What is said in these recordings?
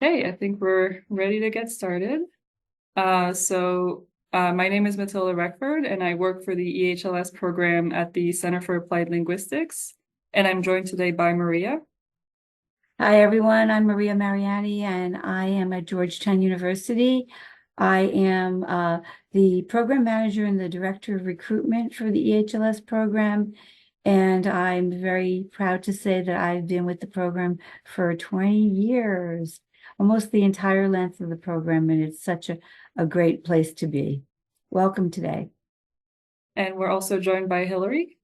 Hey, I think we're ready to get started. My name is Matilda Reckford, and I work for the EHLS program at the Center for Applied Linguistics. And I'm joined today by Maria. Hi, everyone. I'm Maria Mariani, and I am at Georgetown University. I am the program manager and the director of recruitment for the EHLS program. And I'm very proud to say that I've been with the program for 20 years, almost the entire length of the program. And it's such a great place to be. Welcome today. And we're also joined by Hillary.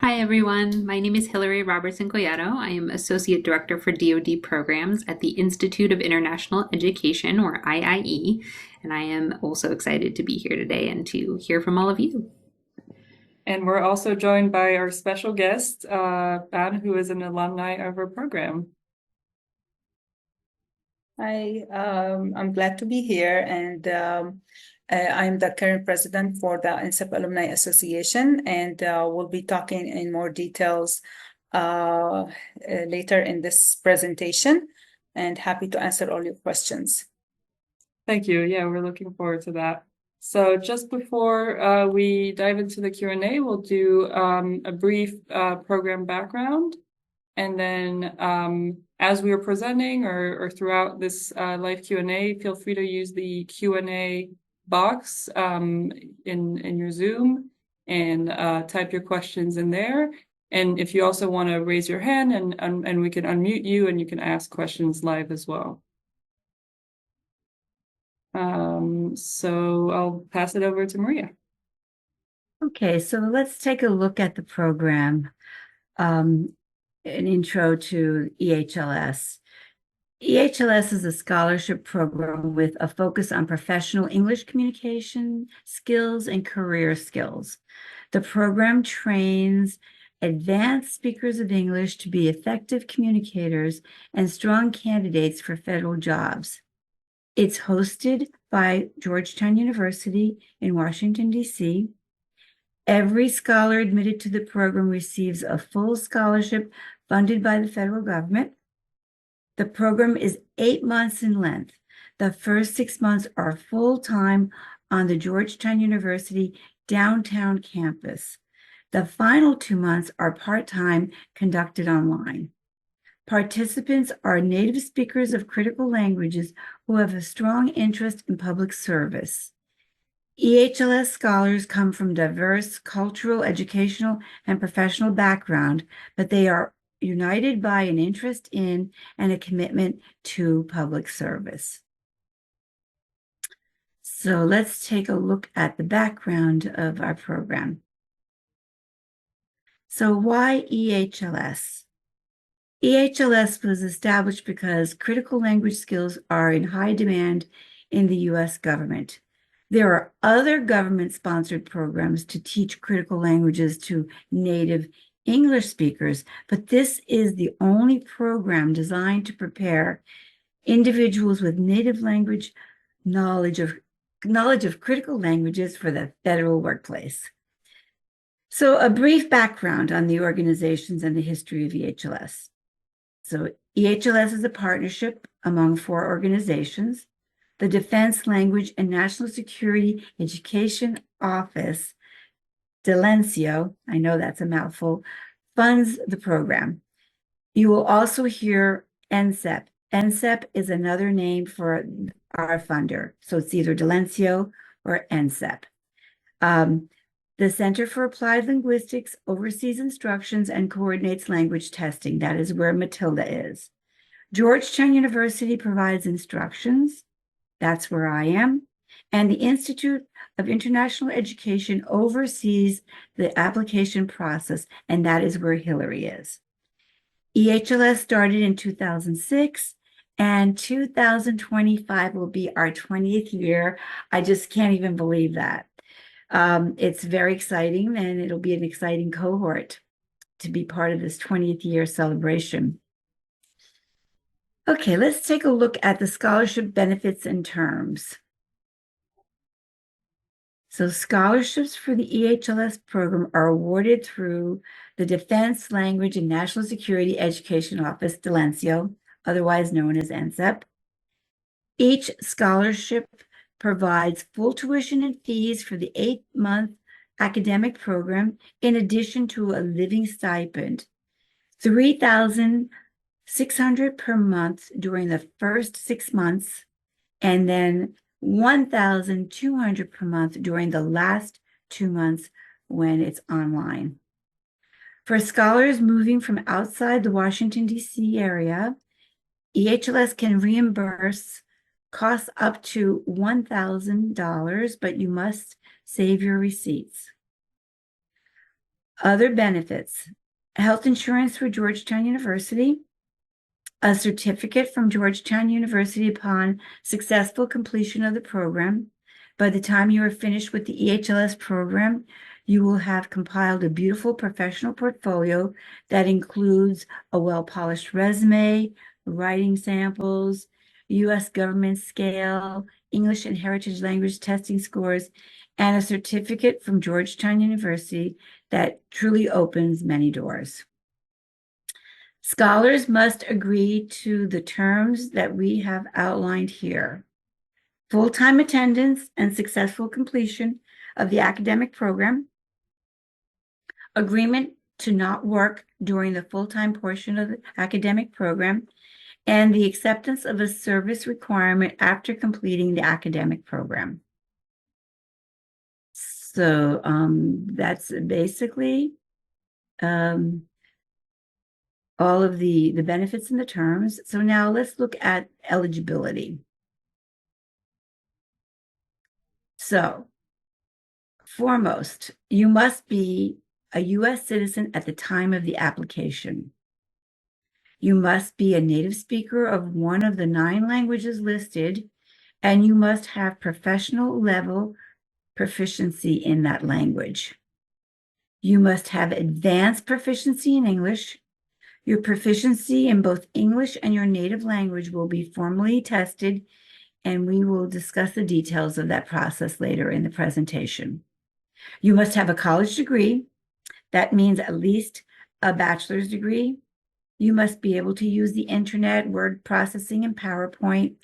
Hi, everyone. My name is Hilary Robertson Collado. I am Associate Director for DoD Programs at the Institute of International Education, or IIE, and I am also excited to be here today and to hear from all of you. And we're also joined by our special guest, Ban, who is an alumni of our program. I'm glad to be here, and I'm the current president for the INSEP Alumni Association, and we'll be talking in more details later in this presentation, and happy to answer all your questions. Thank you. Yeah, we're looking forward to that. So just before we dive into the Q&A, we'll do a brief program background. And then as we are presenting or throughout this live Q&A, feel free to use the Q&A box in your Zoom and type your questions in there. And if you also want to raise your hand and we can unmute you and you can ask questions live as well. So I'll pass it over to Maria. Okay, so let's take a look at the program. An intro to EHLS. EHLS is a scholarship program with a focus on professional English communication skills and career skills. The program trains advanced speakers of English to be effective communicators and strong candidates for federal jobs. It's hosted by Georgetown University in Washington, D.C. Every scholar admitted to the program receives a full scholarship funded by the federal government. The program is 8 months in length. The first 6 months are full-time on the Georgetown University downtown campus. The final 2 months are part-time, conducted online. Participants are native speakers of critical languages who have a strong interest in public service. EHLS scholars come from diverse cultural, educational, and professional background, but they are united by an interest in and a commitment to public service. So let's take a look at the background of our program. So why EHLS? EHLS was established because critical language skills are in high demand in the U.S. government. There are other government-sponsored programs to teach critical languages to native English speakers, but this is the only program designed to prepare individuals with native language knowledge of critical languages for the federal workplace. So a brief background on the organizations and the history of EHLS. So EHLS is a partnership among 4 organizations. The Defense Language and National Security Education Office, DELENCIO, I know that's a mouthful, funds the program. You will also hear NCEP. NCEP is another name for our funder. So it's either DELENCIO or NCEP. The Center for Applied Linguistics oversees instructions and coordinates language testing. That is where Matilda is. Georgetown University provides instructions. That's where I am. And the Institute of International Education oversees the application process, and that is where Hillary is. EHLS started in 2006, and 2025 will be our 20th year. I just can't even believe that. It's very exciting, and it'll be an exciting cohort to be part of this 20th year celebration. Okay, let's take a look at the scholarship benefits and terms. So scholarships for the EHLS program are awarded through the Defense Language and National Security Education Office, DELENCIO, otherwise known as NCEP. Each scholarship provides full tuition and fees for the 8-month academic program, in addition to a living stipend, $3,600 per month during the first 6 months, and then $1,200 per month during the last 2 months when it's online. For scholars moving from outside the Washington, D.C. area, EHLS can reimburse costs up to $1,000, but you must save your receipts. Other benefits: health insurance through Georgetown University, a certificate from Georgetown University upon successful completion of the program. By the time you are finished with the EHLS program, you will have compiled a beautiful professional portfolio that includes a well-polished resume, writing samples, U.S. government scale, English and heritage language testing scores, and a certificate from Georgetown University that truly opens many doors. Scholars must agree to the terms that we have outlined here: full-time attendance and successful completion of the academic program, agreement to not work during the full-time portion of the academic program, and the acceptance of a service requirement after completing the academic program. So that's basically all of the benefits and the terms. So now let's look at eligibility. So foremost, you must be a U.S. citizen at the time of the application. You must be a native speaker of one of the 9 languages listed, and you must have professional level proficiency in that language. You must have advanced proficiency in English. Your proficiency in both English and your native language will be formally tested, and we will discuss the details of that process later in the presentation. You must have a college degree. That means at least a bachelor's degree. You must be able to use the internet, word processing, and PowerPoint.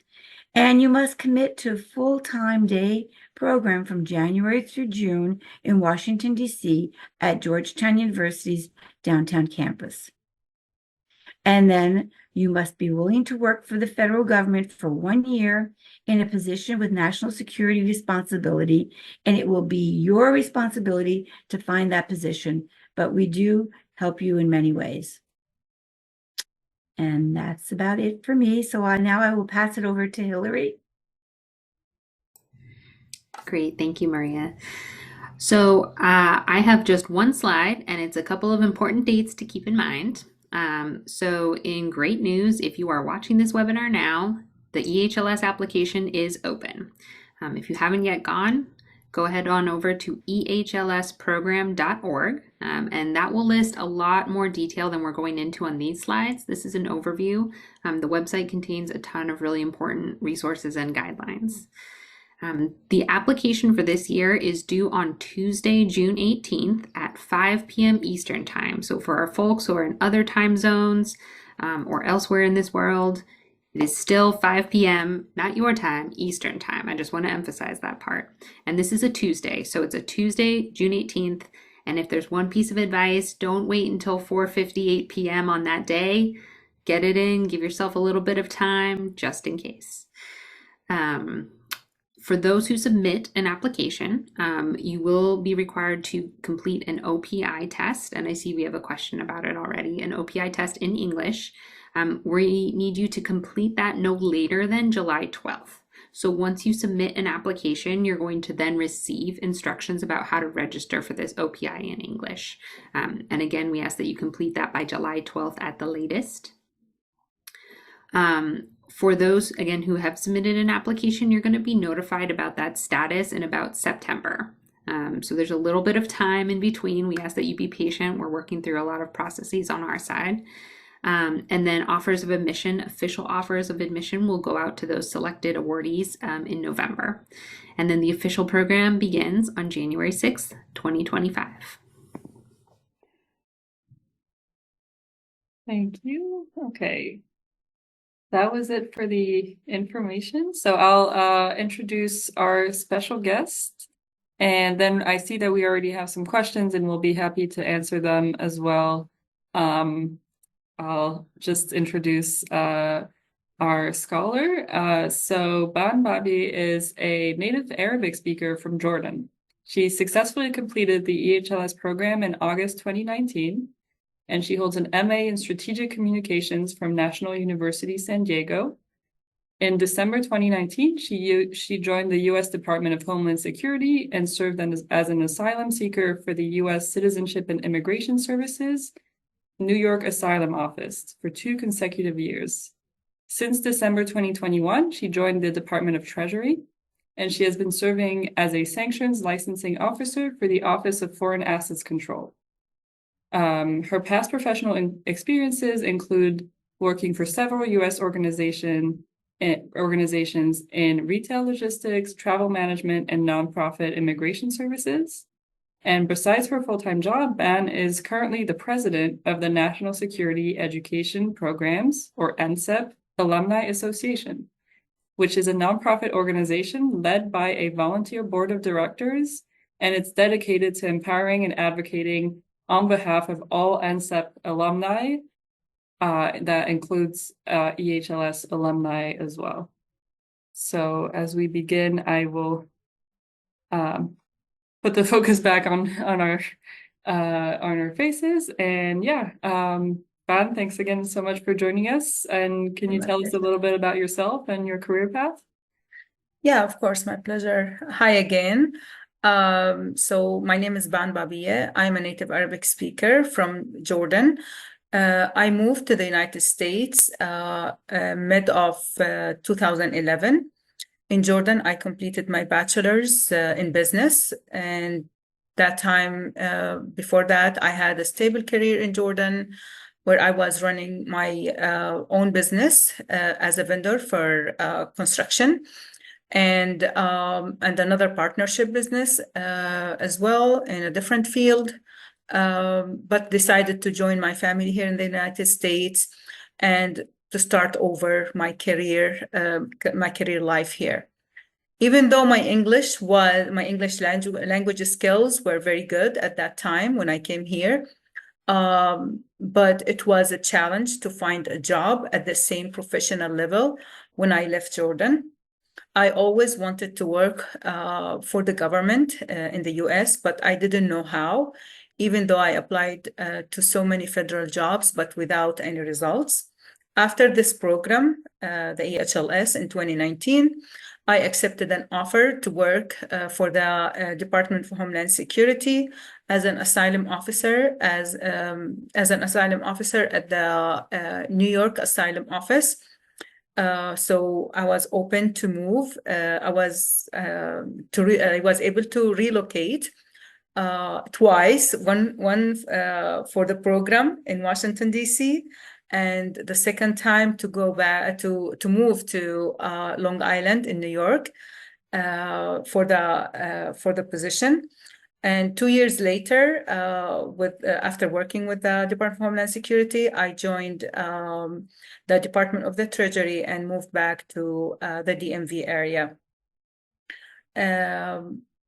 And you must commit to a full-time day program from January through June in Washington, D.C. at Georgetown University's downtown campus. And then you must be willing to work for the federal government for 1 year in a position with national security responsibility, and it will be your responsibility to find that position, but we do help you in many ways. And that's about it for me. So now I will pass it over to Hillary. Great. Thank you, Maria. So I have just one slide, and it's a couple of important dates to keep in mind. So in great news, if you are watching this webinar now, the EHLS application is open. If you haven't yet gone, go ahead on over to ehlsprogram.org, and that will list a lot more detail than we're going into on these slides. This is an overview. The website contains a ton of really important resources and guidelines. The application for this year is due on Tuesday, June 18th at 5 p.m. Eastern Time. So for our folks who are in other time zones or elsewhere in this world, it is still 5 p.m., not your time, Eastern Time. I just want to emphasize that part. And this is a Tuesday, so it's a Tuesday, June 18th. And if there's one piece of advice, don't wait until 4:58 p.m. on that day. Get it in, give yourself a little bit of time, just in case. For those who submit an application, you will be required to complete an OPI test. And I see we have a question about it already, an OPI test in English. We need you to complete that no later than July 12th. So once you submit an application, you're going to then receive instructions about how to register for this OPI in English. And again, we ask that you complete that by July 12th at the latest. For those, again, who have submitted an application, you're going to be notified about that status in about September. So there's a little bit of time in between. We ask that you be patient. We're working through a lot of processes on our side. And then offers of admission, official offers of admission will go out to those selected awardees in November. And then the official program begins on January 6th, 2025. Thank you. Okay. that was it for the information. So I'll introduce our special guest. And then I see that we already have some questions and we'll be happy to answer them as well. I'll just introduce our scholar. So Ban Babi is a native Arabic speaker from Jordan. She successfully completed the EHLS program in August 2019, and she holds an MA in Strategic Communications from National University San Diego. In December 2019, she joined the U.S. Department of Homeland Security and served as an asylum seeker for the U.S. Citizenship and Immigration Services New York Asylum Office for 2 consecutive years. Since December 2021, she joined the Department of Treasury, and she has been serving as a sanctions licensing officer for the Office of Foreign Assets Control. Her past professional experiences include working for several U.S. organizations in retail logistics, travel management, and nonprofit immigration services. And besides her full-time job, Ban is currently the president of the National Security Education Programs, or NSEP, Alumni Association, which is a nonprofit organization led by a volunteer board of directors, and it's dedicated to empowering and advocating on behalf of all NSEP alumni. That includes EHLS alumni as well. So as we begin, I will put the focus back on our faces, and yeah, Ban, thanks again so much for joining us. And can you tell us a little bit about yourself and your career path? Yeah, of course, my pleasure. Hi again. So my name is Ban Babiye. I'm a native Arabic speaker from Jordan. I moved to the United States mid of 2011. In Jordan, I completed my bachelor's in business, and that time before that, I had a stable career in Jordan where I was running my own business as a vendor for construction and another partnership business as well in a different field, but decided to join my family here in the United States and to start over my career life here. Even though my English language skills were very good at that time when I came here, but it was a challenge to find a job at the same professional level when I left Jordan. I always wanted to work for the government in the US, but I didn't know how, even though I applied to so many federal jobs, but without any results. After this program, the EHLS in 2019, I accepted an offer to work for the Department of Homeland Security as an asylum officer, as an asylum officer at the New York Asylum Office. So I was open to move. I was able to relocate twice. One for the program in Washington D.C. and the second time to go back to move to Long Island in New York for the position. And 2 years later, after working with the Department of Homeland Security, I joined the Department of the Treasury and moved back to the DMV area.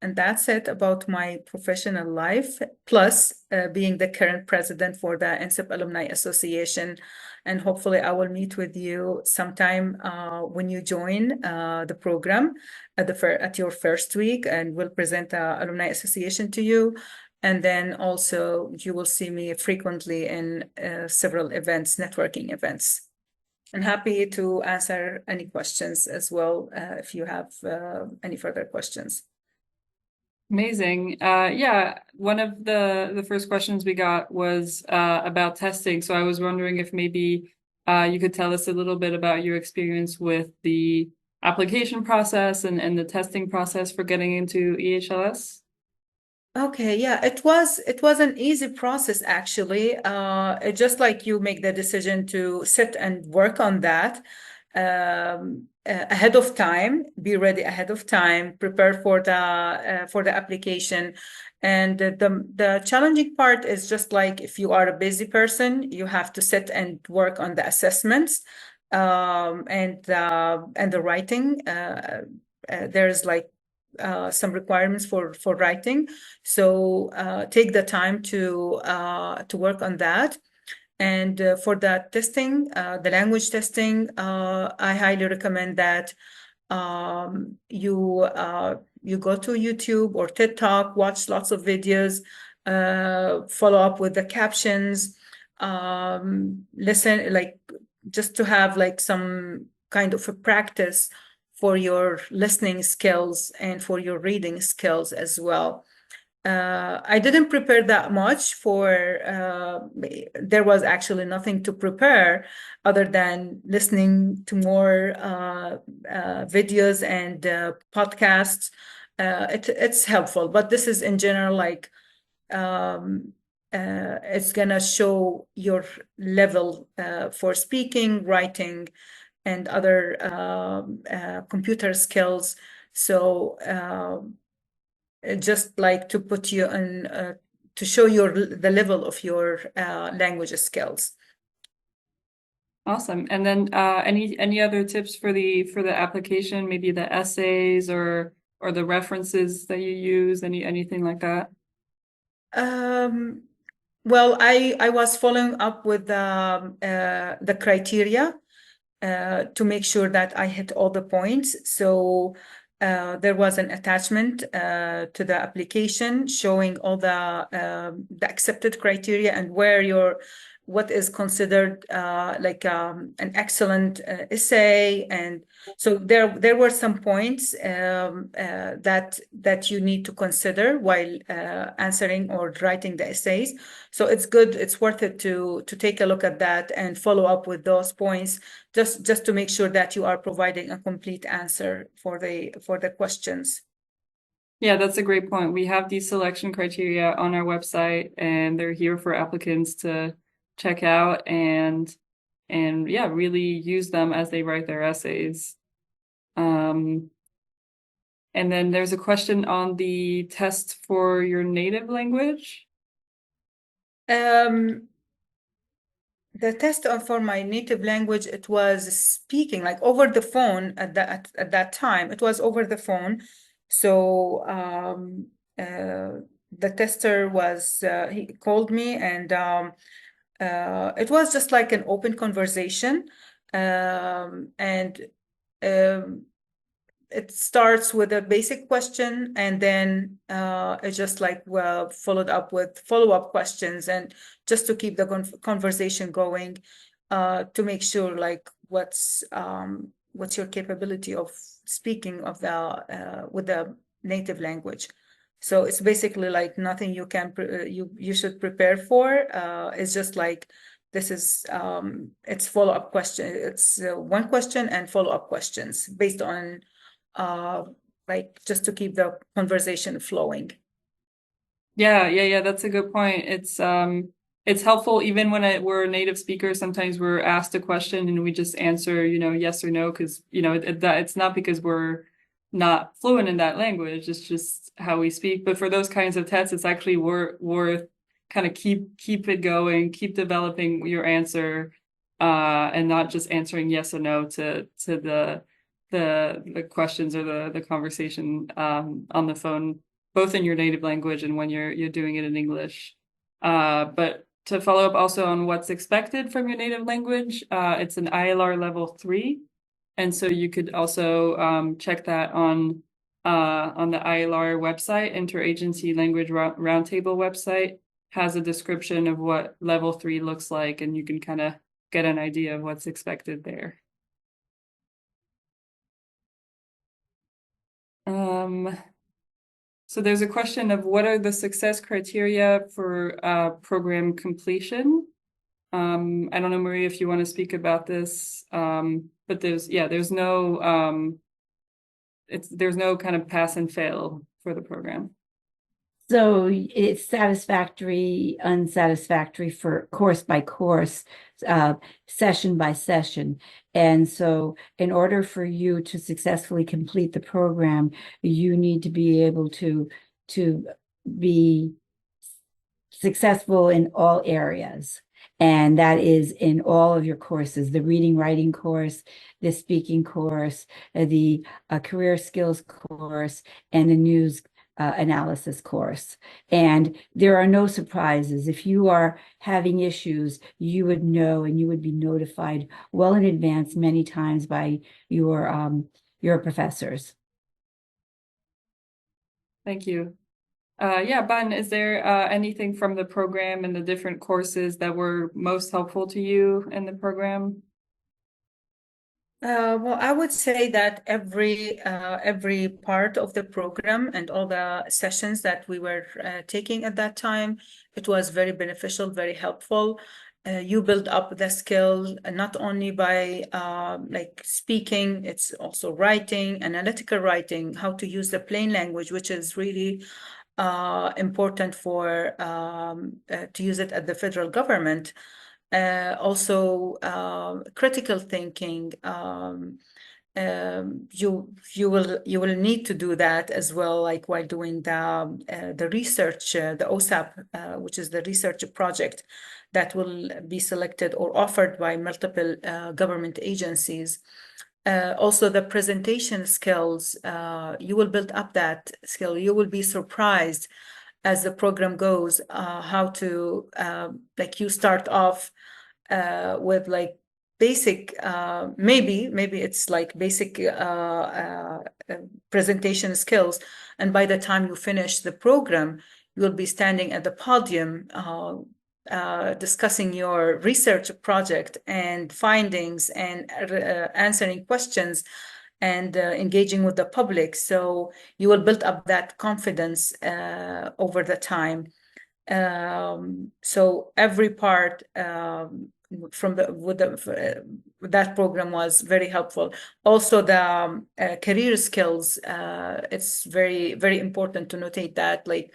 And that's it about my professional life, plus being the current president for the NSEP Alumni Association. And hopefully I will meet with you sometime when you join the program at your first week, and we'll present the Alumni Association to you. And then also you will see me frequently in several events, networking events. I'm happy to answer any questions as well if you have any further questions. Amazing. Yeah, one of the first questions we got was about testing. So I was wondering if maybe you could tell us a little bit about your experience with the application process and the testing process for getting into EHLS. Okay, yeah, it was an easy process actually. It just like you make the decision to sit and work on that ahead of time, be ready ahead of time, prepare for the application. And the challenging part is just like if you are a busy person, you have to sit and work on the assessments and the writing. There's like some requirements for writing, so take the time to work on that. And for that testing, the language testing, I highly recommend that you go to YouTube or TED Talk, watch lots of videos, follow up with the captions, listen, like just to have like some kind of a practice for your listening skills and for your reading skills as well. I didn't prepare that much there was actually nothing to prepare other than listening to more videos and podcasts. It's helpful, but this is in general like it's gonna show your level for speaking, writing, and other computer skills. So just like to put you in to show the level of your language skills. Awesome. And then any other tips for the application, maybe the essays or the references that you use, anything like that? Well, I was following up with the criteria to make sure that I hit all the points. So there was an attachment to the application showing all the accepted criteria and what is considered like an excellent essay. And so there were some points that you need to consider while answering or writing the essays. So it's good, it's worth it to take a look at that and follow up with those points just to make sure that you are providing a complete answer for the questions. Yeah, that's a great point. We have these selection criteria on our website, and they're here for applicants to check out and yeah, really use them as they write their essays. And then there's a question on the test for your native language. The test for my native language, it was speaking like over the phone at that time. It was over the phone. So the tester he called me, and it was just like an open conversation. And it starts with a basic question, and then it's just like followed up with follow-up questions, and just to keep the conversation going, to make sure like what's your capability of speaking of the with the native language. So it's basically like nothing you can you should prepare for. It's just like this is it's follow-up question. It's one question and follow-up questions based on like just to keep the conversation flowing. Yeah, that's a good point. It's helpful even when we're a native speaker. Sometimes we're asked a question and we just answer, yes or no, because it's not because we're not fluent in that language. It's just how we speak. But for those kinds of tests, it's actually worth kind of keep it going, keep developing your answer, and not just answering yes or no to the questions or the conversation on the phone, both in your native language and when you're doing it in English. But to follow up also on what's expected from your native language, it's an ILR level 3. And so you could also check that on the ILR website. Interagency Language Roundtable website has a description of what level 3 looks like, and you can kind of get an idea of what's expected there. So there's a question of what are the success criteria for program completion? I don't know, Maria, if you want to speak about this, but there's no there's no kind of pass and fail for the program. So it's satisfactory, unsatisfactory for course by course, session by session. And so in order for you to successfully complete the program, you need to be able to be successful in all areas. And that is in all of your courses, the reading, writing course, the speaking course, the career skills course, and the news analysis course. And there are no surprises. If you are having issues, you would know and you would be notified well in advance many times by your professors. Thank you. Yeah, Ban, is there anything from the program and the different courses that were most helpful to you in the program? Well, I would say that every part of the program and all the sessions that we were taking at that time, it was very beneficial, very helpful. You build up the skill not only by like speaking, it's also writing, analytical writing, how to use the plain language, which is really important for to use it at the federal government. Also, critical thinking. You will need to do that as well, like while doing the research, the OSAP, which is the research project that will be selected or offered by multiple government agencies. Also, the presentation skills, you will build up that skill. You will be surprised as the program goes, how to, like you start off with like basic, maybe it's like basic presentation skills. And by the time you finish the program, you will be standing at the podium discussing your research project and findings and answering questions and engaging with the public. So you will build up that confidence over the time. So every part from that program was very helpful. Also, the career skills, it's very important to notate that, like,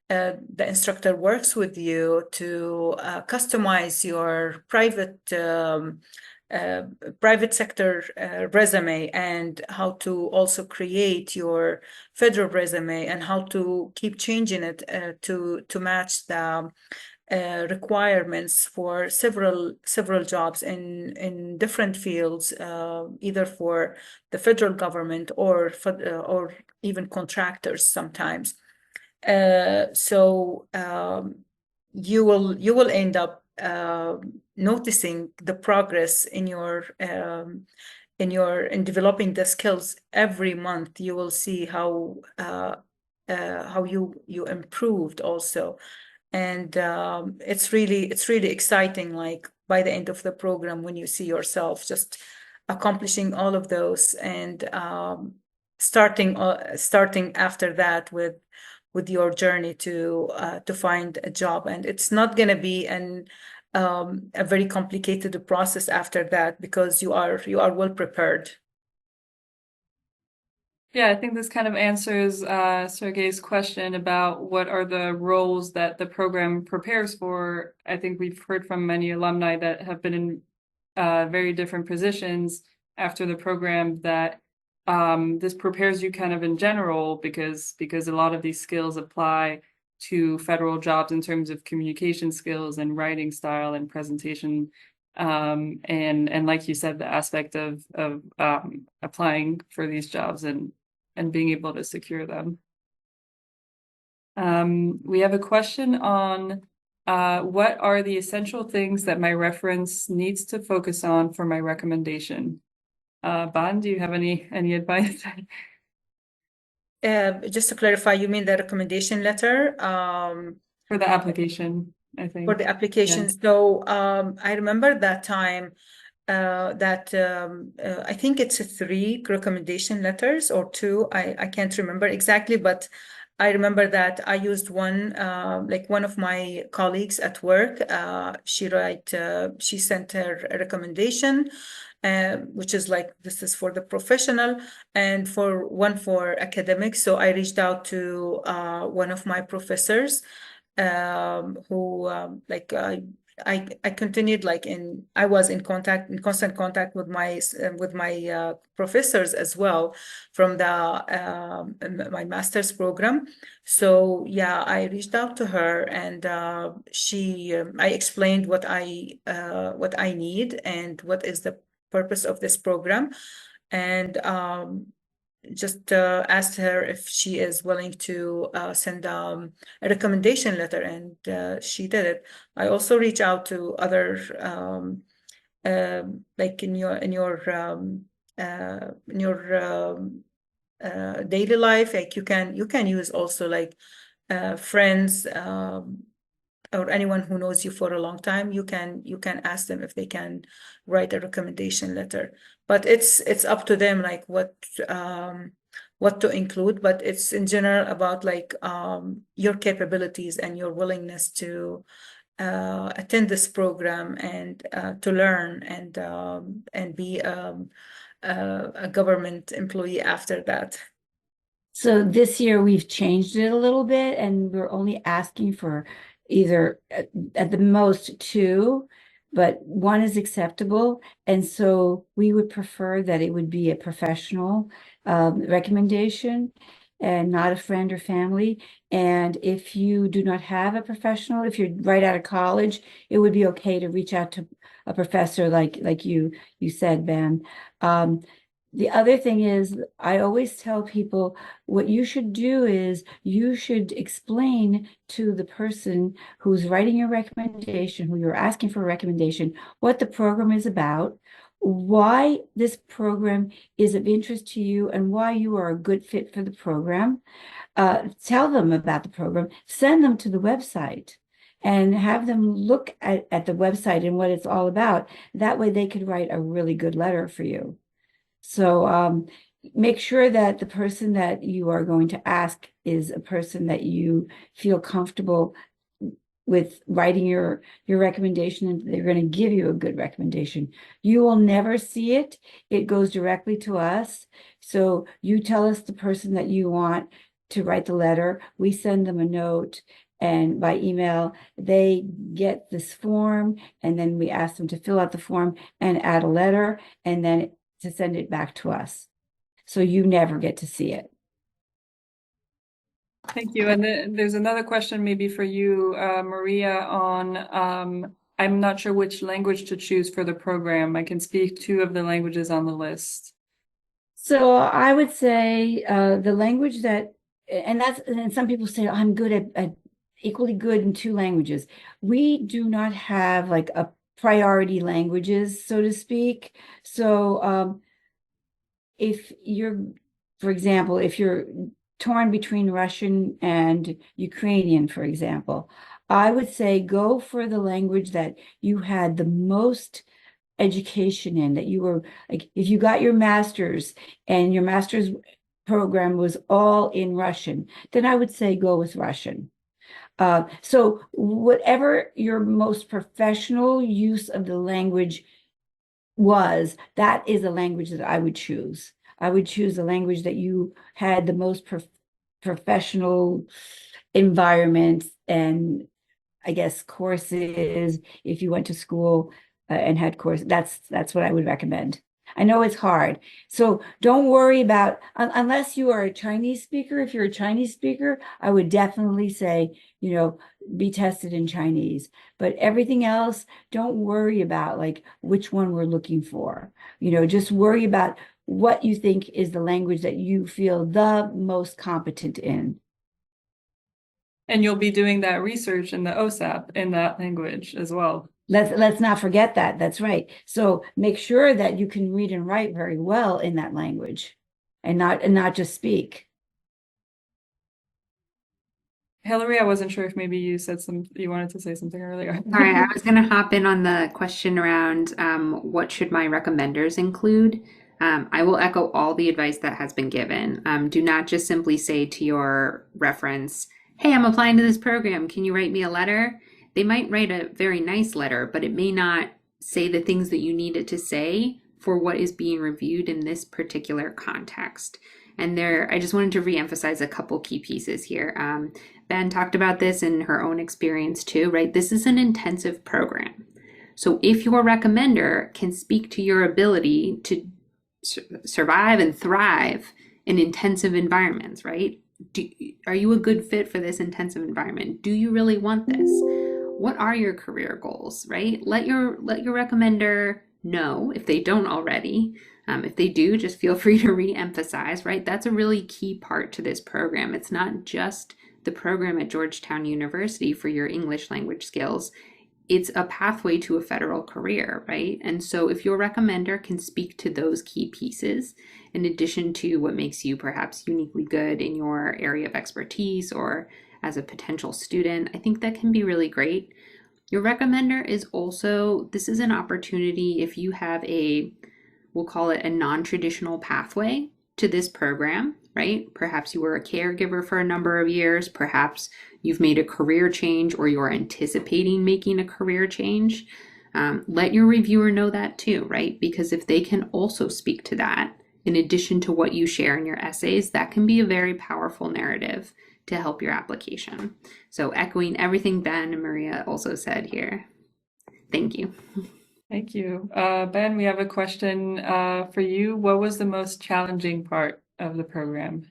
the instructor works with you to customize your private sector resume, and how to also create your federal resume, and how to keep changing it to match the requirements for several jobs in different fields, either for the federal government or even contractors sometimes. So you will end up noticing the progress in in developing the skills every month. You will see how you improved also. And it's really exciting, like by the end of the program, when you see yourself just accomplishing all of those, and starting after that with your journey to find a job. And it's not going to be a very complicated process after that, because you are well prepared. Yeah, I think this kind of answers Sergey's question about what are the roles that the program prepares for. I think we've heard from many alumni that have been in very different positions after the program, that this prepares you kind of in general, because a lot of these skills apply to federal jobs in terms of communication skills and writing style and presentation. And like you said, the aspect of applying for these jobs and being able to secure them. We have a question on what are the essential things that my reference needs to focus on for my recommendation? Ban, do you have any advice? Just to clarify, you mean the recommendation letter? For the application, I think. For the applications. Yeah. So I remember that time that I think it's 3 recommendation letters or 2. I can't remember exactly, but I remember that I used one, like one of my colleagues at work. She sent her a recommendation, which is like, this is for the professional, and for academics. So I reached out to one of my professors, who I continued I was in constant contact with my professors as well from my master's program. So yeah, I reached out to her, and I explained what I need and what is the purpose of this program, and just asked her if she is willing to send a recommendation letter, and she did it. I also reach out to other like in your daily life, like you can use also like friends, or anyone who knows you for a long time. You can ask them if they can write a recommendation letter, but it's up to them, like what to include. But it's in general about like your capabilities and your willingness to attend this program, and to learn, and be a government employee after that. So this year we've changed it a little bit, and we're only asking for either at the most two, but one is acceptable. And so we would prefer that it would be a professional recommendation and not a friend or family. And if you do not have a professional, if you're right out of college, it would be okay to reach out to a professor like you said, Ben. The other thing is, I always tell people what you should do is you should explain to the person who's writing your recommendation, who you're asking for a recommendation, what the program is about, why this program is of interest to you, and why you are a good fit for the program. Tell them about the program, send them to the website, and have them look at the website and what it's all about. That way they could write a really good letter for you. So make sure that the person that you are going to ask is a person that you feel comfortable with writing your recommendation, and they're going to give you a good recommendation. You will never see it. It goes directly to us. So you tell us the person that you want to write the letter. We send them a note, and by email, they get this form, and then we ask them to fill out the form and add a letter, and then to send it back to us. So you never get to see it. Thank you. And then there's another question maybe for you, Maria, on I'm not sure which language to choose for the program. I can speak two of the languages on the list. So I would say the language that, and some people say, I'm good at equally good in two languages. We do not have like a priority languages, so to speak. So if you're, for example, if you're torn between Russian and Ukrainian, for example, I would say go for the language that you had the most education in, that you were like, if you got your master's and your master's program was all in Russian, then I would say go with Russian. So whatever your most professional use of the language was, that is a language that I would choose. I would choose a language that you had the most professional environment, and I guess courses, if you went to school and had courses, that's what I would recommend. I know it's hard. So don't worry about, unless you are a Chinese speaker. If you're a Chinese speaker, I would definitely say, be tested in Chinese. But everything else, don't worry about like which one we're looking for. Just worry about what you think is the language that you feel the most competent in. And you'll be doing that research in the OSAP in that language as well. Let's not forget that. That's right. So make sure that you can read and write very well in that language, and not just speak. Hillary, I wasn't sure if maybe you wanted to say something earlier. Sorry, I was going to hop in on the question around what should my recommenders include. I will echo all the advice that has been given. Do not just simply say to your reference, hey, I'm applying to this program. Can you write me a letter? They might write a very nice letter, but it may not say the things that you need it to say for what is being reviewed in this particular context. And there, I just wanted to reemphasize a couple key pieces here. Ben talked about this in her own experience too, right? This is an intensive program. So if your recommender can speak to your ability to survive and thrive in intensive environments, right? Are you a good fit for this intensive environment? Do you really want this? What are your career goals, right? Let your recommender know if they don't already. If they do, just feel free to re-emphasize, right? That's a really key part to this program. It's not just the program at Georgetown University for your English language skills. It's a pathway to a federal career, right? And so if your recommender can speak to those key pieces, in addition to what makes you perhaps uniquely good in your area of expertise or as a potential student, I think that can be really great. Your recommender is also, this is an opportunity if you have we'll call it a non-traditional pathway to this program, right? Perhaps you were a caregiver for a number of years, perhaps you've made a career change or you're anticipating making a career change. Let your reviewer know that too, right? Because if they can also speak to that, in addition to what you share in your essays, that can be a very powerful narrative to help your application. So echoing everything Ben and Maria also said here. Thank you. Thank you. Ben, we have a question for you. What was the most challenging part of the program?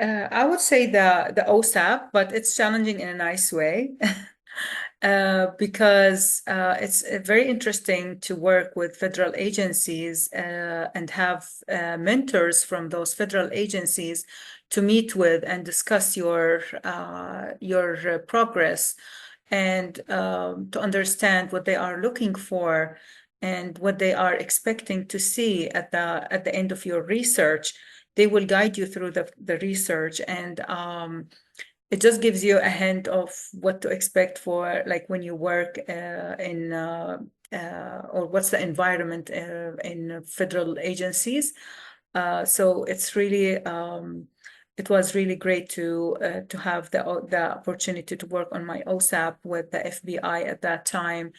I would say the OSAP, but it's challenging in a nice way. Because it's very interesting to work with federal agencies and have mentors from those federal agencies to meet with and discuss your progress and to understand what they are looking for and what they are expecting to see at the end of your research. They will guide you through the research, and it just gives you a hint of what to expect for like when you work or what's the environment in federal agencies. So it's really it was really great to have the opportunity to work on my OSAP with the FBI at that time,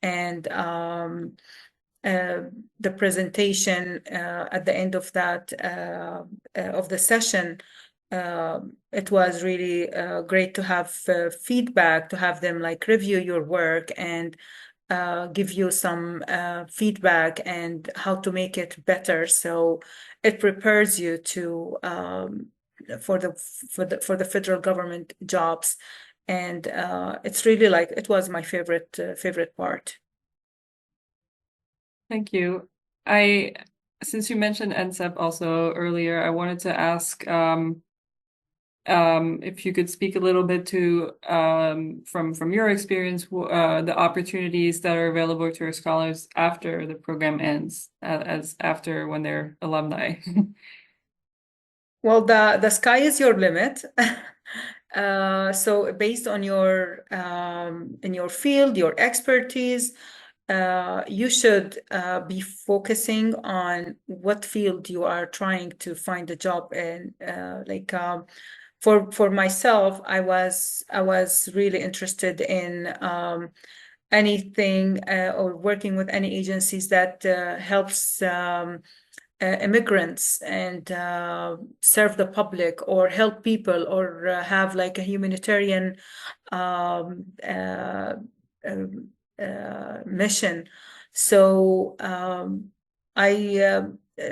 and the presentation at the end of that of the session. It was really great to have feedback, to have them like review your work and give you some feedback and how to make it better. So it prepares you to for the federal government jobs, and it's really like it was my favorite part. Thank you. Since you mentioned NCEP also earlier, I wanted to ask if you could speak a little bit to from your experience the opportunities that are available to our scholars after the program ends, as after when they're alumni. Well, the sky is your limit. So based on your in your field, your expertise, you should be focusing on what field you are trying to find a job in. For myself, I was really interested in anything or working with any agencies that helps immigrants and serve the public or help people or have like a humanitarian mission. So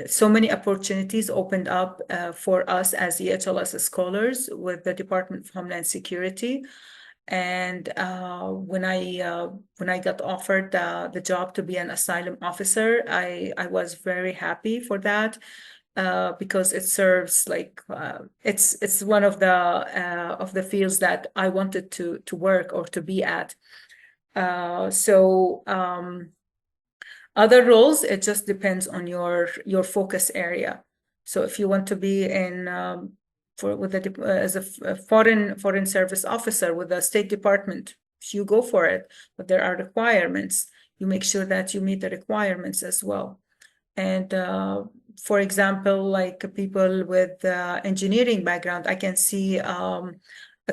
so many opportunities opened up for us as EHLS scholars with the Department of Homeland Security. And when I got offered the job to be an asylum officer, I was very happy for that. Because it serves like it's one of the fields that I wanted to work or to be at. Other roles, it just depends on your focus area. So if you want to be in as a foreign service officer with the State Department, you go for it. But there are requirements. You make sure that you meet the requirements as well. And for example, like people with engineering background, I can see a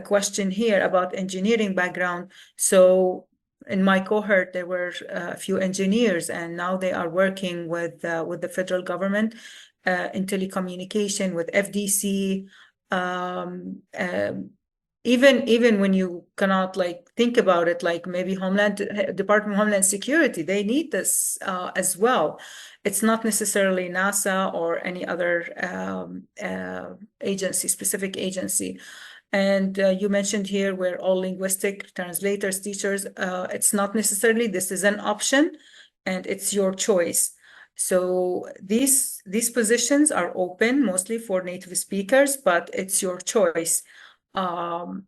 question here about engineering background. So in my cohort, there were a few engineers, and now they are working with the federal government in telecommunication with FDC. Even when you cannot like think about it, like maybe Department of Homeland Security, they need this as well. It's not necessarily NASA or any other agency, specific agency. And you mentioned here we're all linguistic translators, teachers. It's not necessarily, this is an option and it's your choice. So these positions are open mostly for native speakers, but it's your choice to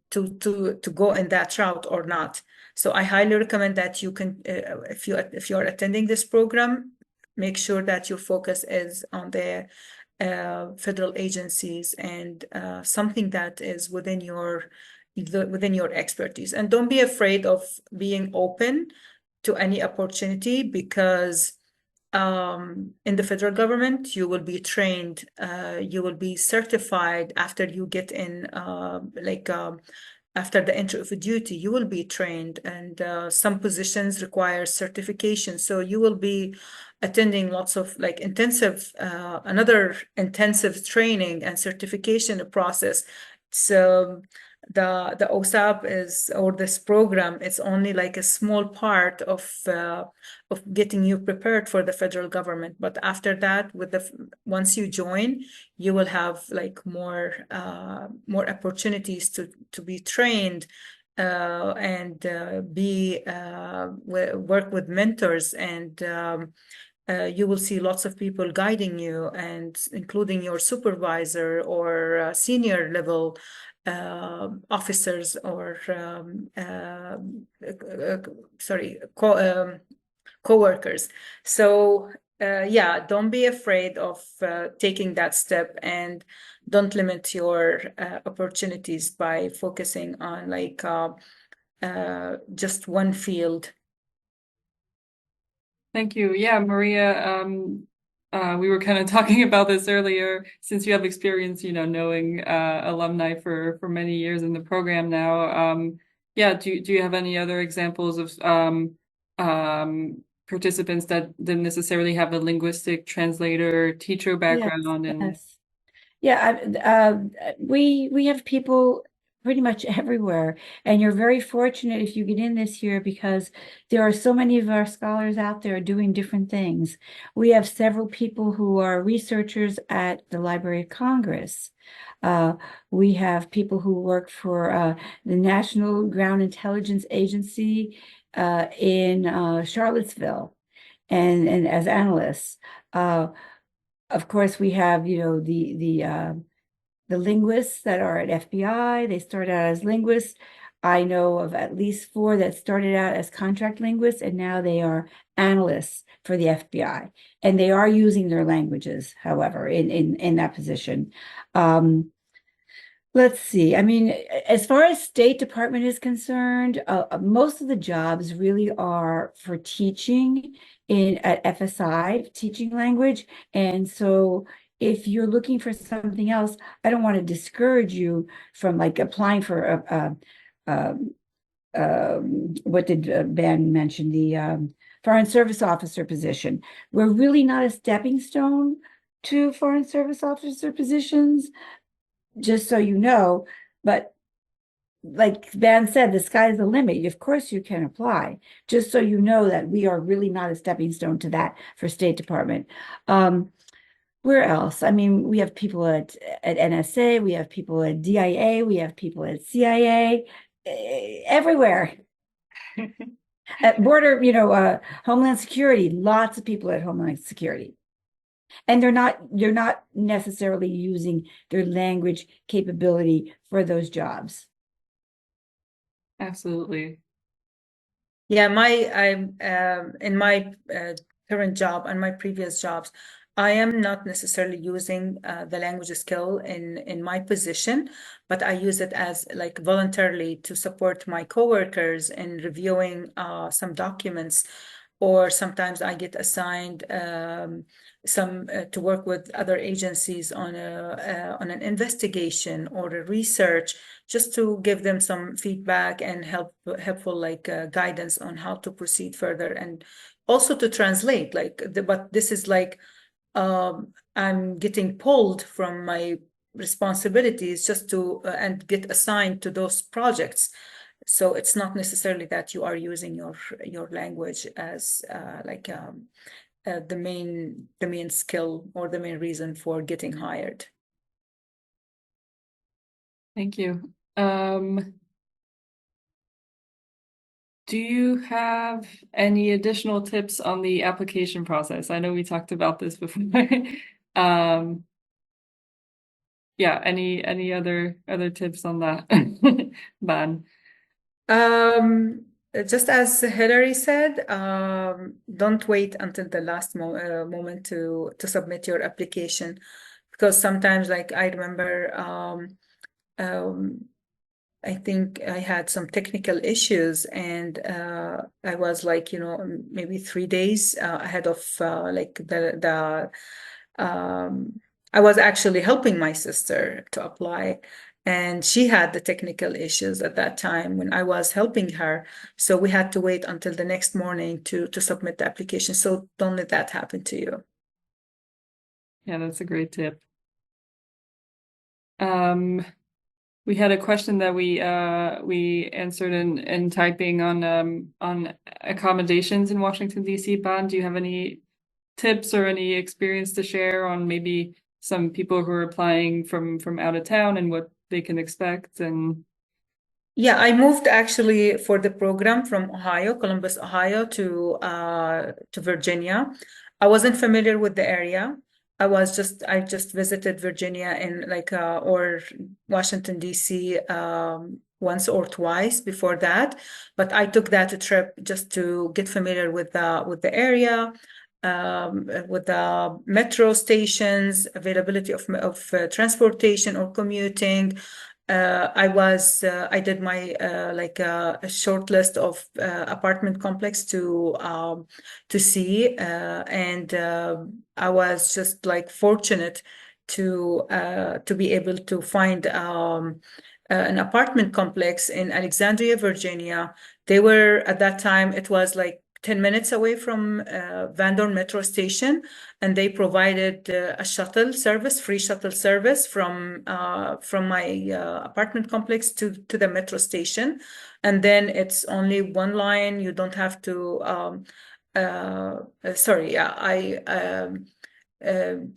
go in that route or not. So I highly recommend that you can, if you are attending this program, make sure that your focus is on the federal agencies and something that is within your expertise. And don't be afraid of being open to any opportunity, because in the federal government, you will be trained, you will be certified after you get in, after the entry of duty, you will be trained, and some positions require certification. So you will be attending lots of like another intensive training and certification process. So the OSAP is, or this program, it's only like a small part of getting you prepared for the federal government. But after that, once you join, you will have like more opportunities to be trained and work with mentors, and you will see lots of people guiding you, and including your supervisor or senior level officers or co-workers. So yeah, don't be afraid of taking that step, and don't limit your opportunities by focusing on like just one field. Thank you. Yeah, Maria, we were kind of talking about this earlier, since you have experience, knowing alumni for many years in the program now. Yeah, do you have any other examples of participants that didn't necessarily have a linguistic translator teacher background? Yes. Yeah, we have people pretty much everywhere, and you're very fortunate if you get in this year, because there are so many of our scholars out there doing different things. We have several people who are researchers at the Library of Congress. We have people who work for the National Ground Intelligence Agency in Charlottesville, and as analysts. Of course, we have, the linguists that are at FBI. They start out as linguists. I know of at least 4 that started out as contract linguists, and now they are analysts for the FBI. And they are using their languages, however, in that position. Let's see. I mean, as far as State Department is concerned, most of the jobs really are for teaching at FSI, teaching language. And so if you're looking for something else, I don't want to discourage you from like applying for what did Ben mention? The Foreign Service Officer position. We're really not a stepping stone to Foreign Service Officer positions, just so you know. But like Ben said, the sky's the limit. Of course you can apply, just so you know that we are really not a stepping stone to that for State Department. Where else? I mean, we have people at NSA, we have people at DIA, we have people at CIA, everywhere. At border, Homeland Security, lots of people at Homeland Security. And they're not necessarily using their language capability for those jobs. Absolutely. Yeah, in my current job and my previous jobs, I am not necessarily using the language skill in my position, but I use it as like voluntarily to support my coworkers in reviewing some documents, or sometimes I get assigned some to work with other agencies on on an investigation or a research, just to give them some feedback and helpful like guidance on how to proceed further, and also to translate but this is like I'm getting pulled from my responsibilities just to and get assigned to those projects. So it's not necessarily that you are using your language as the main skill or the main reason for getting hired. Thank you. Do you have any additional tips on the application process? I know we talked about this before. Yeah, any other tips on that? Ban. Just as Hillary said, don't wait until the last moment to submit your application, because sometimes, like I remember, I think I had some technical issues, and I was like, maybe 3 days ahead of like the I was actually helping my sister to apply, and she had the technical issues at that time when I was helping her. So we had to wait until the next morning to submit the application. So don't let that happen to you. Yeah, that's a great tip. We had a question that we answered in typing on accommodations in Washington, D.C. Ban, do you have any tips or any experience to share on maybe some people who are applying from out of town and what they can expect? And yeah, I moved actually for the program from Ohio, Columbus, Ohio to Virginia. I wasn't familiar with the area. I just visited Virginia in or Washington D.C. Once or twice before that, but I took that trip just to get familiar with the area, with the metro stations, availability of transportation or commuting. I did my a short list of apartment complex to see, and I was just like fortunate to be able to find an apartment complex in Alexandria, Virginia. They were at that time, it was like 10 minutes away from Van Dorn metro station, and they provided a shuttle service, free shuttle service from my apartment complex to the metro station. And then it's only one line. You don't have to sorry, yeah,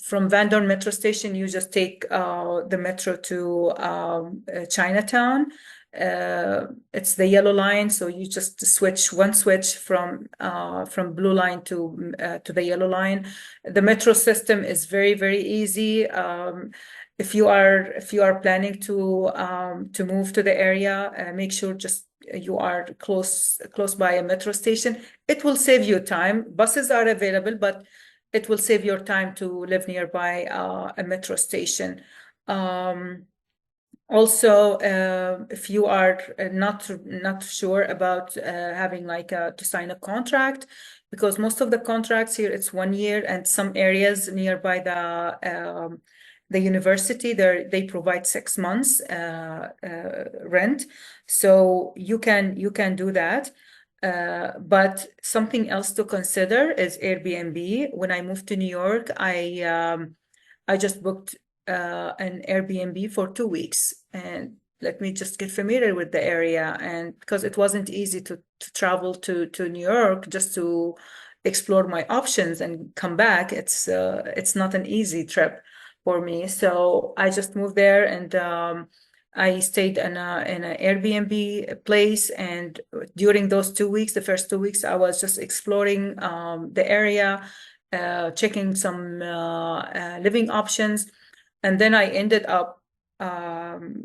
from Van Dorn metro station, you just take the metro to Chinatown. It's the yellow line, so you just switch from blue line to the yellow line. The metro system is very, very easy. If you are planning to move to the area, make sure just you are close by a metro station. It will save you time. Buses are available, but it will save your time to live nearby a metro station. Also, if you are not sure about having to sign a contract, because most of the contracts here it's 1 year, and some areas nearby the university they provide 6 months rent, so you can do that. But something else to consider is Airbnb. When I moved to New York, I just booked an Airbnb for 2 weeks, and let me just get familiar with the area, and because it wasn't easy to travel to New York just to explore my options and come back. It's not an easy trip for me, so I just moved there, and I stayed in an Airbnb place, and during those 2 weeks, the first 2 weeks, I was just exploring the area, checking some living options, and then I ended up the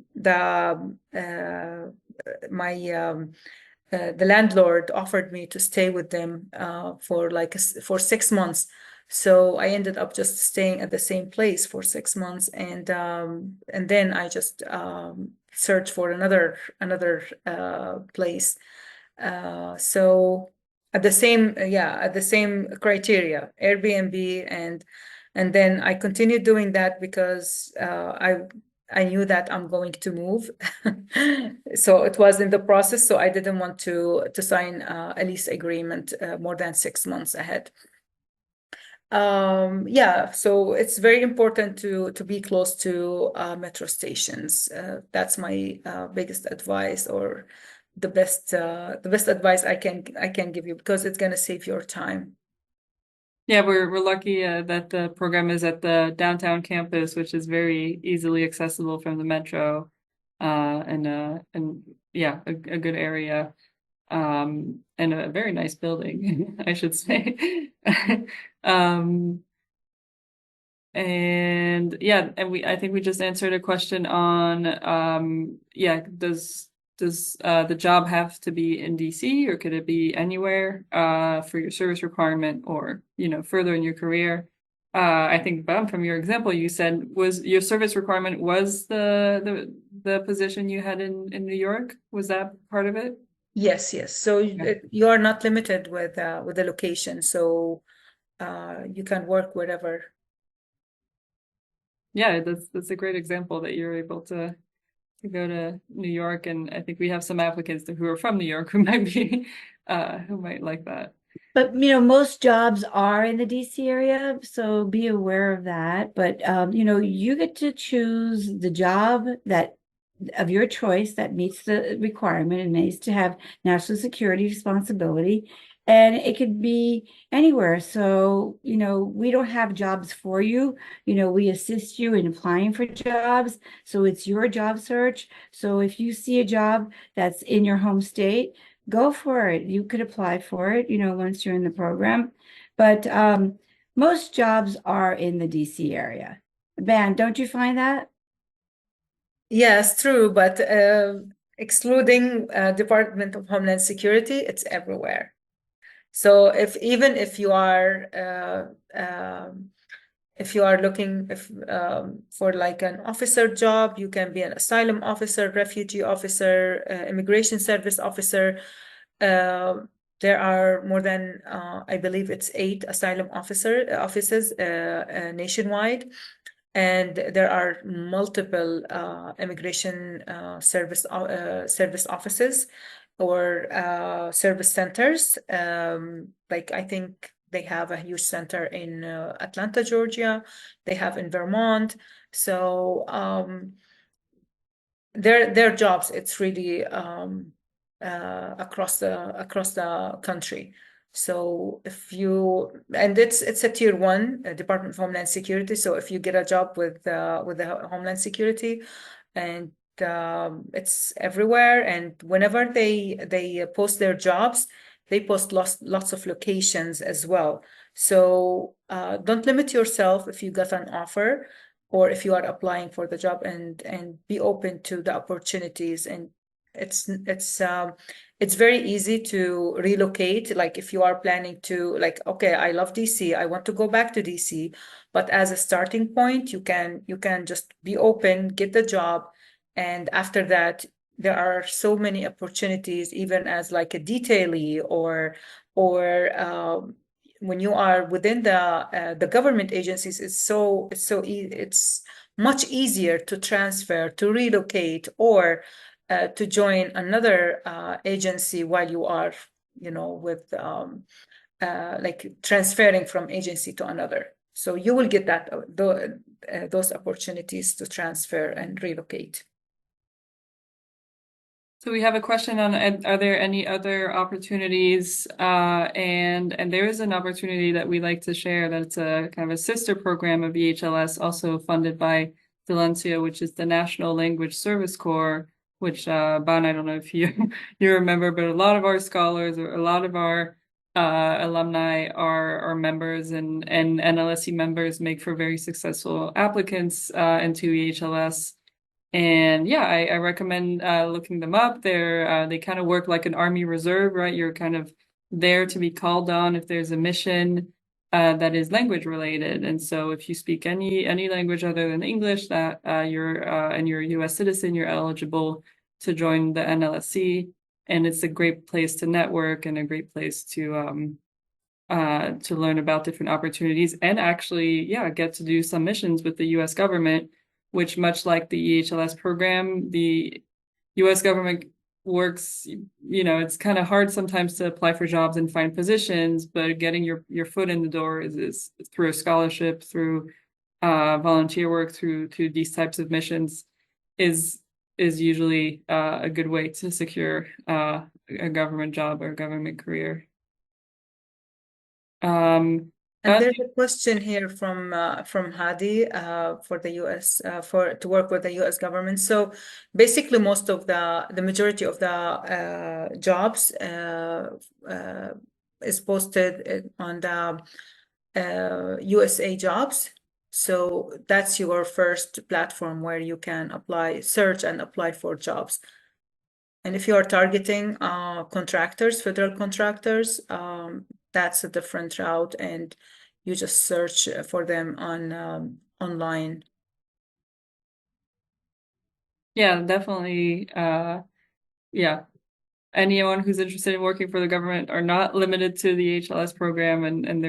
landlord offered me to stay with them for 6 months. So I ended up just staying at the same place for 6 months, and then I just searched for another place. So at the same at the same criteria, Airbnb, and then I continued doing that because I knew that I'm going to move. So it was in the process, so I didn't want to sign a lease agreement more than 6 months ahead. Yeah, so it's very important to be close to metro stations. That's my biggest advice, or the best advice I can give you, because it's gonna save your time. Yeah, we're lucky that the program is at the downtown campus, which is very easily accessible from the metro, and yeah, a good area, and a very nice building, I should say. Um, and yeah, and I think we just answered a question on yeah, does the job have to be in DC, or could it be anywhere for your service requirement, or further in your career? I think, Bam, from your example, you said was your service requirement was the position you had in New York? Was that part of it? Yes, yes. So you are not limited with the location, so you can work wherever. Yeah, that's a great example that you're able to go to New York, and I think we have some applicants who are from New York who might be who might like that. But most jobs are in the DC area, so be aware of that. But you get to choose the job that of your choice that meets the requirement and needs to have national security responsibility. And it could be anywhere. So, we don't have jobs for you. We assist you in applying for jobs. So it's your job search. So if you see a job that's in your home state, go for it. You could apply for it, once you're in the program. But most jobs are in the DC area. Van, don't you find that? Yes, true, but excluding Department of Homeland Security, it's everywhere. So even if you are looking for like an officer job, you can be an asylum officer, refugee officer, immigration service officer. There are more than I believe it's 8 asylum offices nationwide, and there are multiple immigration service offices or service centers. Like I think they have a huge center in Atlanta, Georgia. They have in Vermont. So their jobs, it's really across the country. So and it's a tier 1 Department of Homeland Security. So if you get a job with the Homeland Security, and it's everywhere, and whenever they post their jobs, they post lots of locations as well. So don't limit yourself if you got an offer, or if you are applying for the job, and be open to the opportunities. And it's very easy to relocate. Like if you are planning to, like, okay, I love DC, I want to go back to DC, but as a starting point, you can just be open, get the job, and after that, there are so many opportunities, even as like a detailee, or when you are within the government agencies. It's much easier to transfer, to relocate, or to join another agency while you are, with like transferring from agency to another. So you will get those opportunities to transfer and relocate. So we have a question on, are there any other opportunities? And there is an opportunity that we like to share, that it's a kind of a sister program of EHLS, also funded by Delencia, which is the National Language Service Corps, which Ban, I don't know if you you remember, but a lot of our scholars, or a lot of our alumni are members, and NLSE members make for very successful applicants into EHLS. And yeah, I recommend looking them up. They kind of work like an Army Reserve, right? You're kind of there to be called on if there's a mission that is language related. And so if you speak any language other than English, that you're a US citizen, you're eligible to join the NLSC. and it's a great place to network and a great place to learn about different opportunities and actually, yeah, get to do some missions with the U.S. government, which much like the EHLS program, the U.S. government works, it's kind of hard sometimes to apply for jobs and find positions, but getting your foot in the door is through a scholarship, through volunteer work, through these types of missions is usually a good way to secure a government job or a government career. And there's a question here from Hadi for the U.S. To work with the U.S. government. So basically, most of the majority of the jobs is posted on the USA jobs. So that's your first platform where you can search and apply for jobs. And if you are targeting contractors, federal contractors, that's a different route, and you just search for them on online. Yeah, definitely. Yeah. Anyone who's interested in working for the government are not limited to the EHLS program, and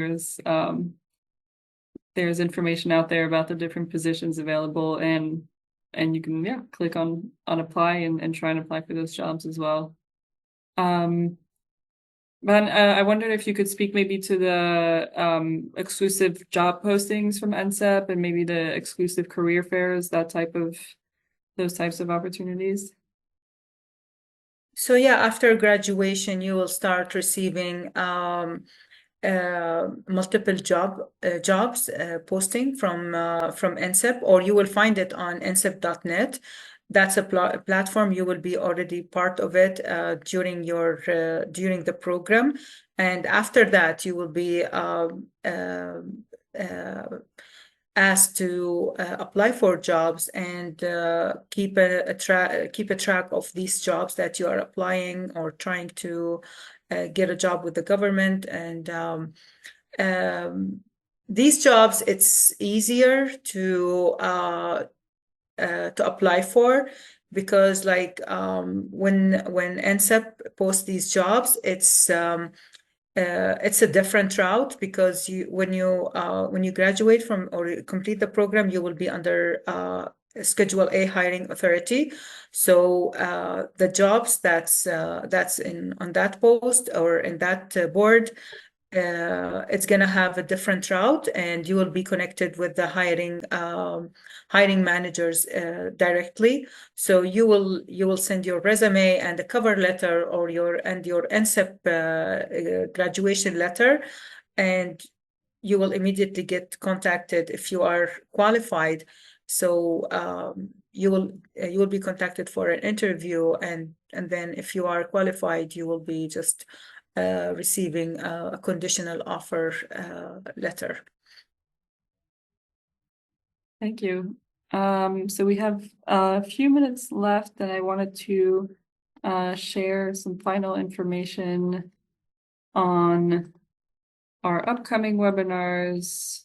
there's information out there about the different positions available, and you can click on apply and try and apply for those jobs as well. But I wondered if you could speak maybe to the exclusive job postings from NCEP and maybe the exclusive career fairs, those types of opportunities. So yeah, after graduation, you will start receiving multiple jobs posting from NCEP, or you will find it on ncep.net. That's a platform. You will be already part of it during the program, and after that, you will be asked to apply for jobs and keep a track of these jobs that you are applying or trying to get a job with the government. And these jobs, it's easier to apply for, because when NCEP posts these jobs, it's a different route, because when you graduate from or complete the program, you will be under Schedule A hiring authority. So the jobs that's on that post or in that board, it's going to have a different route, and you will be connected with the hiring managers directly. So you will send your resume and a cover letter, or your NCEP graduation letter, and you will immediately get contacted if you are qualified. So you will be contacted for an interview, and then if you are qualified, you will be just receiving a conditional offer letter. Thank you. So we have a few minutes left, and I wanted to share some final information on our upcoming webinars.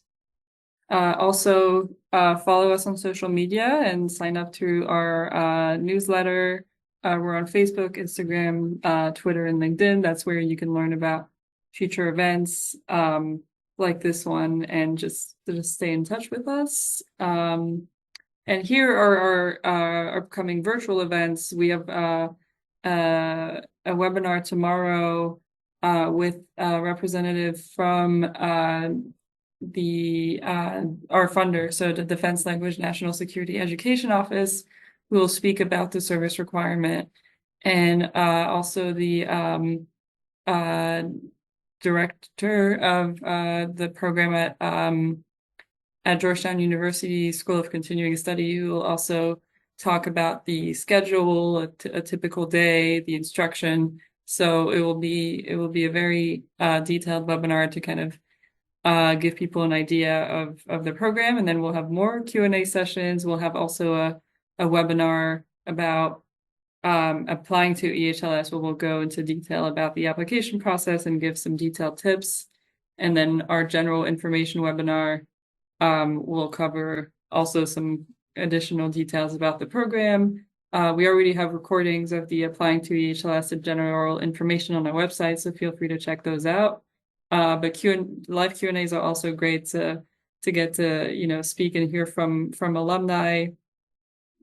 Also, follow us on social media and sign up to our newsletter. We're on Facebook, Instagram, Twitter, and LinkedIn. That's where you can learn about future events like this one, and just stay in touch with us. And here are our upcoming virtual events. We have a webinar tomorrow with a representative from our funder, so the Defense Language National Security Education Office, who will speak about the service requirement, and also the director of the program at Georgetown University School of Continuing Study, who will also talk about the schedule, a typical day, the instruction. So it will be a very detailed webinar to kind of give people an idea of the program, and then we'll have more Q&A sessions. We'll have also a webinar about applying to EHLS, where we'll go into detail about the application process and give some detailed tips. And then our general information webinar will cover also some additional details about the program, We already have recordings of the applying to EHLS and general information on our website, so feel free to check those out. But live Q&As are also great to get to speak and hear from alumni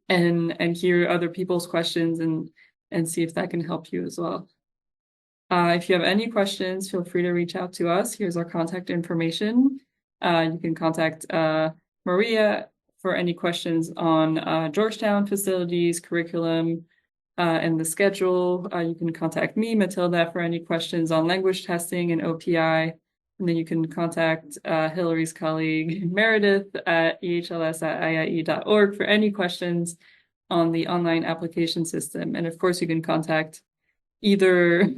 and hear other people's questions and see if that can help you as well. If you have any questions, feel free to reach out to us. Here's our contact information. You can contact Maria for any questions on Georgetown facilities, curriculum, and the schedule. You can contact me, Matilda, for any questions on language testing and OPI. And then you can contact Hillary's colleague, Meredith, at ehls@iie.org for any questions on the online application system. And of course, you can contact either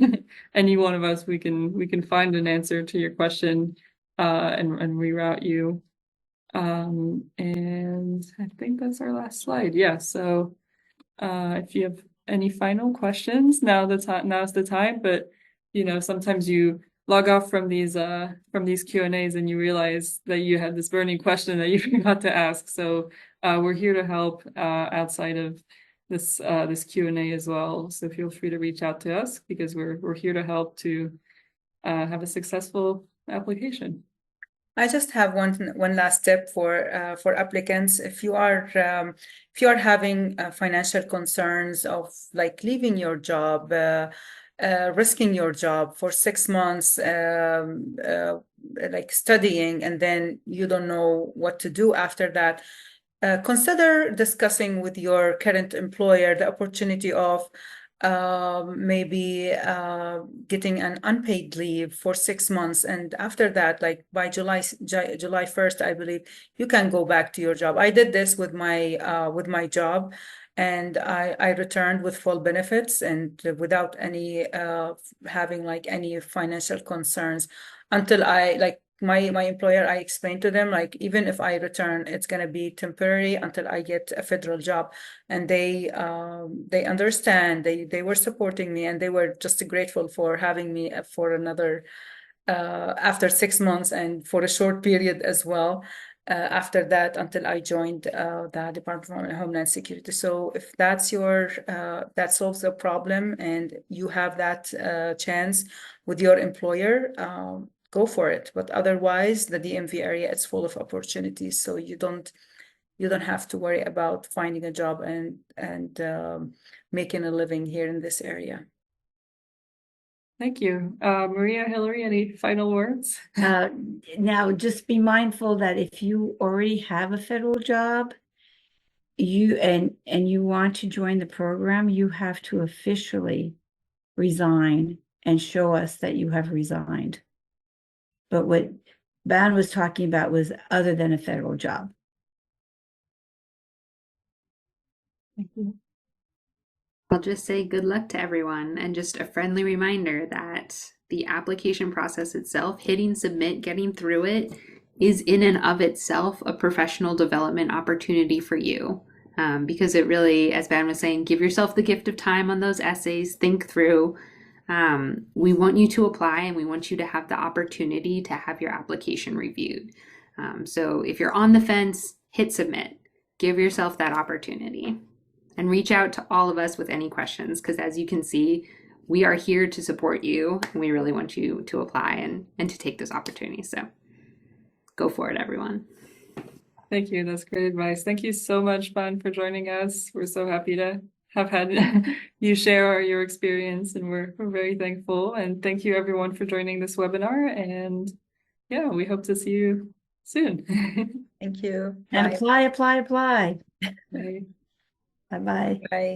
any one of us. We can find an answer to your question and reroute you. And I think that's our last slide. Yeah, so if you have any final questions, now's the time. But sometimes you log off from these Q&As and you realize that you had this burning question that you forgot to ask. So we're here to help outside of this Q&A as well. So feel free to reach out to us because we're here to help to have a successful application. I just have one last tip for applicants. If you are having financial concerns of like leaving your job, risking your job for 6 months, like studying, and then you don't know what to do after that, consider discussing with your current employer the opportunity of maybe getting an unpaid leave for 6 months, and after that, like by July 1st, I believe you can go back to your job. I did this with my job, and I returned with full benefits and without any having like any financial concerns until my employer, I explained to them, like, even if I return, it's going to be temporary until I get a federal job. And they understand, they were supporting me, and they were just grateful for having me for another after 6 months and for a short period as well. After that, until I joined the Department of Homeland Security. So if that's that solves the problem and you have that chance with your employer, go for it. But otherwise, the DMV area is full of opportunities, so you don't have to worry about finding a job and making a living here in this area. Thank you. Maria, Hillary, any final words? Now, just be mindful that if you already have a federal job, and you want to join the program, you have to officially resign and show us that you have resigned. But what Ban was talking about was other than a federal job. Thank you. I'll just say good luck to everyone, and just a friendly reminder that the application process itself, hitting submit, getting through it, is in and of itself a professional development opportunity for you. Because it really, as Ban was saying, give yourself the gift of time on those essays, think through. We want you to apply, and we want you to have the opportunity to have your application reviewed. So if you're on the fence, hit submit, give yourself that opportunity, and reach out to all of us with any questions, because as you can see, we are here to support you, and we really want you to apply and to take those opportunities. So go for it, everyone. Thank you. That's great advice. Thank you so much, Ban, for joining us. We're so happy to have had you share your experience, and we're very thankful. And thank you everyone for joining this webinar. And yeah, we hope to see you soon. Thank you. And Bye. apply. Bye. Bye-bye. Bye.